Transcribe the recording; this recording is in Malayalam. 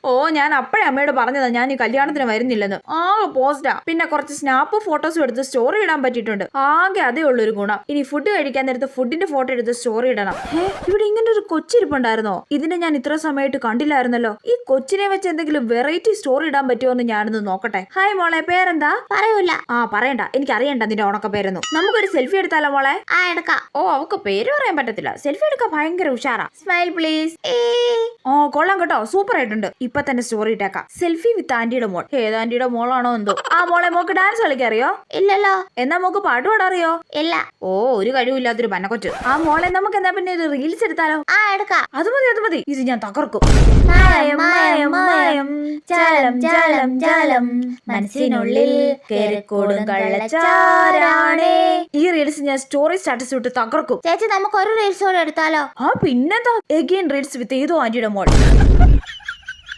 ഓ ഞാൻ അപ്പഴേ അമ്മയോട് പറഞ്ഞതാ ഞാൻ ഈ കല്യാണത്തിന് വരുന്നില്ലെന്ന്. ആകെ പോസ്റ്റാ. പിന്നെ കുറച്ച് സ്നാപ്പ് ഫോട്ടോസും എടുത്ത് സ്റ്റോറി ഇടാൻ പറ്റിയിട്ടുണ്ട്. ആകെ അതേ ഉള്ളൊരു ഗുണം. ഇനി ഫുഡ് കഴിക്കാൻ നേരത്ത് ഫുഡിന്റെ ഫോട്ടോ എടുത്ത് സ്റ്റോറി ഇടണം. ഇവിടെ ഇങ്ങനെ ഒരു കൊച്ചിരിപ്പുണ്ടായിരുന്നോ? ഇതിനെ ഞാൻ ഇത്ര സമയമായിട്ട് കണ്ടില്ലായിരുന്നല്ലോ. ഈ കൊച്ചിനെ വെച്ച് എന്തെങ്കിലും വെറൈറ്റി സ്റ്റോറി ഇടാൻ പറ്റുമോ എന്ന് ഞാനൊന്ന് നോക്കട്ടെ. ഹായ് മോളെ, പേരെന്താ? പറയൂല. പറയണ്ട, എനിക്ക് അറിയണ്ട നിന്റെ ഉണക്ക പേരൊന്നും. നമുക്കൊരു സെൽഫി എടുത്താലോ മോളെ? എടുക്കാം. ഓ അവക്ക് പേര് പറയാൻ പറ്റത്തില്ല. സെൽഫി എടുക്കാൻ ഭയങ്കര ഉഷാറാ. Smile please. ഓ കൊള്ളാം കേട്ടോ, സൂപ്പർ ആയിട്ടുണ്ട്. ഇപ്പൊ തന്നെ സ്റ്റോറി ഇട്ടേക്കാം. സെൽഫി വിത്ത് ആന്റിയുടെ മോൾ. ഏത് ആന്റിയുടെ മോളാണോ എന്തോ. മോളെ, മോക്ക് ഡാൻസ് കളിക്കാൻ അറിയോ? ഇല്ലല്ലോ. എന്നാ മോക്ക് പാട്ട് പാടാൻ അറിയോ? ഇല്ല. ഓ ഒരു കഴിവില്ലാത്തൊരു പന്നക്കൊച്ചു. മോളെ, നമുക്ക് എന്നാ പിന്നെ ഒരു റീൽസ് എടുത്താലോ? എടുക്കാം. അത് മതി, അത് മതി. ഇത് ഞാൻ തകർക്കും. മനസ്സിനുള്ളിൽ കേറിക്കൂടും കള്ളച്ചാരാണേ. ഈ റീൽസ് ഞാൻ സ്റ്റോറി സ്റ്റാറ്റസ് ഇട്ട് തകർക്കും. ചേച്ചി, നമുക്ക് ഒരു റീൽസ് കൂടെ എടുത്താലോ? പിന്നെന്താ, എഗെയിൻ റീൽസ് വിത്ത് ഏതോ ആന്റിയുടെ മോൾ.